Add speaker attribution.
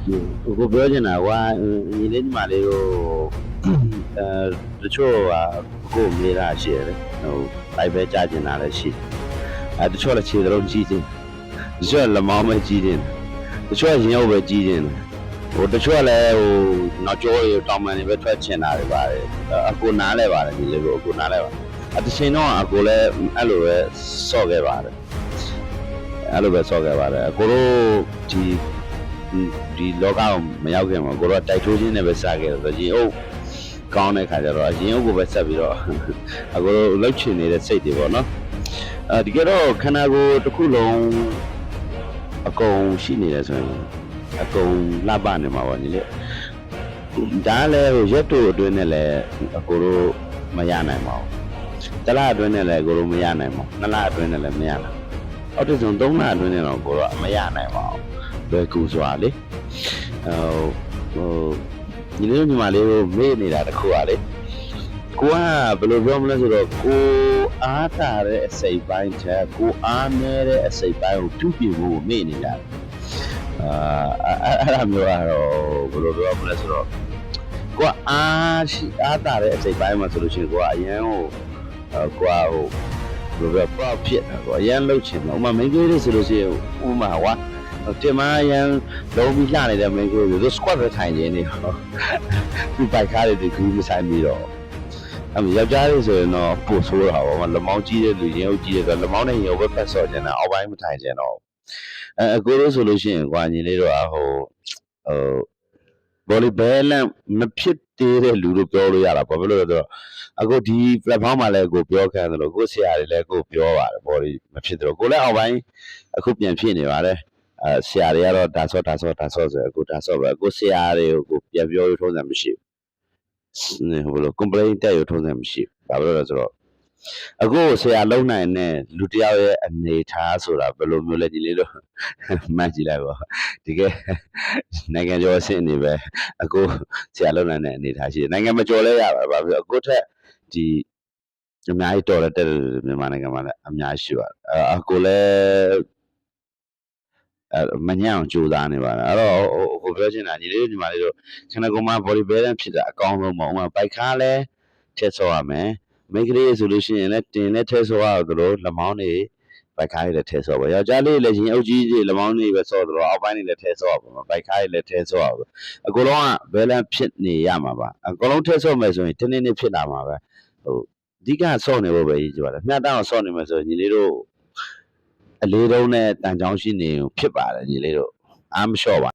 Speaker 1: ကိုပြောချင်တာကညီလေးညီမလေးကိုတချို့ကကိုမေးတာရှိရတယ်ဟိုလိုက်ပဲကြားချင်တာလည်းရှိတချို့လည်းခြေသလုံးကြီးခြင်းတချို့လက်မောင်းပဲကြီးခြင်းတချို့ရင်အုပ်ပဲကြီးခြင်းတချို့လည်းနောက်ကျောရတောင်ပန်တွေပဲထွက်ချင်တာတွေပါတယ်အကိုနားလဲပါတယ်ညီလေးကိုအကိုနားလဲပါတချိန်တော့အကိုလည်းအဲ့လိုပဲဆော့ခဲ့ပါတယ်အဲ့လိုပဲဆော့ခဲ့ပါတယ်အကိုတို့ဒီလောကကိုမရောက်ခင်မှာကိုတော့တိုက်ထိုးခြင်းနဲ့ပဲစခဲ့တယ်ဆိုရင်ကောင်းတဲ့ခါကျတော့အရင်ကိုပဲဆက်ပြီးတော့အကိုတို့လှုပ်ချင်နေတဲ့စိတ်တွေပေါ့နော်ဒီကတော့ခန္ဓာကိုယ်တစ်ခုလုံးအကုန်ရှိနေတယ်ဆိုရင်အကုန်လှပနေမှာပေါ့ညီလေးဒါလည်းရက်တို့အတွင်းနဲ့လည်းအကိုတို့မရနိုင်ပါဘူးတစ်လအတွင်းနဲ့လည်းအကိုတို့မရနိုင်ပါဘူးနှစ်လအတွင်းနဲ့လည်းမရနိုင်ဘူးအောက်တစ်စုံသုံးလအတွင်းနဲ့တော့ကိုတော့မရနိုင်ပါဘူးလွယ်ကူစွာလေညီလေးညီမလေးကိုမေ့နေတာတခုပါလေကိုကဘယ်လိုပြောမလဲဆိုတော့ကိုအားတာတဲ့အစိတ်ပိုင်းချက်ကိုအားနည်းတဲ့အစိတ်ပိုင်းကိုတူးပြဖို့မေ့နေတာအဲ့ဒါမျိုးကတော့ဘယ်လိုပြောမလဲဆိုတော့ကိုကအားတာတဲ့အစိတ်ပိုင်းမှာဆိုလို့ရှိရင်ကိုကအရန်ကိုဘယ်လိုပြော proud ဖြစ်တာကိုအရန်လှုပ်ချင်တယ်ဥမာမိန်းကလေးတွေဆိုလို့ရှိရင်ဥမာတင်မရန်လုံးပြီးလှနေတဲ့မိန်းကလေးတွေ squat ပဲထိုင်နေတယ်သူပိုက်ကားတွေခူးမဆိုင်ပြီးတော့ယောက်ျားလေးဆိုရင်တော့ပို့ဆိုးတာပေါ့လက်မောင်းကြီးတဲ့လူရင်အုပ်ကြီးတဲ့ဆိုလက်မောင်းနဲ့ရင်အုပ်ပဲဖက်ဆော့ကျင်တာအောက်ပိုင်းမထိုင်ကျင်တော့အကိုတို့ဆိုလို့ရှိရင်ကွာညီလေးတို့ဘောလီဘဲလန်မဖြစ်သေးတဲ့လူတို့ပြောလို့ရတာဘာဖြစ်လို့လဲဆိုတော့အခုဒီ platform မှာလည်းကိုပြောခံတယ်လို့ကိုဆရာတွေလည်းကိုပြောပါတယ်ဘောလီမဖြစ်တော့ကိုလည်းအောက်ပိုင်းအခုပြန်ဖြစ်နေပါတယ်ဆရာတွေကတော့ဒါဆော့ဆိုအခုဒါဆော့ပဲအခုဆရာတွေကိုပြန်ပြောလို့ထုံးစံမရှိဘူးဘယ်လို complaint တက်ရထုံးစံမရှိဘူးဘာလို့လဲဆိုတော့အခုဆရာလုံနိုင်တဲ့လူတယောက်ရဲ့အနေထားဆိုတာဘယ်လိုမျိုးလဲဒီလေးတော့မှန်းကြည့်လိုက်ပါဒီကနိုင်ငံကျော်အဆင့်နေပဲအခုဆရာလုံနိုင်တဲ့အနေထားရှိတယ်နိုင်ငံမကျော်လဲရပါဘာဖြစ်အခုထက်ဒီအများကြီးတော်တဲ့မြန်မာနိုင်ငံမှာလည်းအများကြီးရှိပါတယ်အခုလည်းမညံ့အောင်ကြိုးစားနေပါတယ်အဲ့တော့ဟိုပြောချင်တာညီလေးညီမလေးတို့ခန္ဓာကိုယ်မှာ body balance ဖြစ်တာအကောင်းဆုံးပေါ့ဥမာပိုက်ခါလဲထည့်ဆော့ရမယ်မိန်းကလေးဆိုလို့ရှိရင်လည်းတင်နဲ့ထည့်ဆော့ရတယ်လို့လက်မောင်းတွေပိုက်ခါတွေလည်းထည့်ဆော့ပါယောက်ျားလေးလည်းရင်အုပ်ကြီးတွေလက်မောင်းတွေပဲဆော့တယ်လို့အောက်ပိုင်းတွေလည်းထည့်ဆော့ပါပိုက်ခါတွေလည်းထည့်ဆော့ရပါအကုန်လုံးက balance ဖြစ်နေရမှာပါအကုန်လုံးထည့်ဆော့မယ်ဆိုရင်တနေ့ဖြစ်လာမှာပဲအဓိကဆော့နေဖို့ပဲရည်ကြည်ပါတယ်မျှတအောင်ဆော့နေမယ်ဆိုရင်ညီလေးတို့အလေးတုံးနဲ့တန်ချောင်းရှိနေဖြစ်ပါတယ်ညီလေးတို့အားမလျှော့ပါ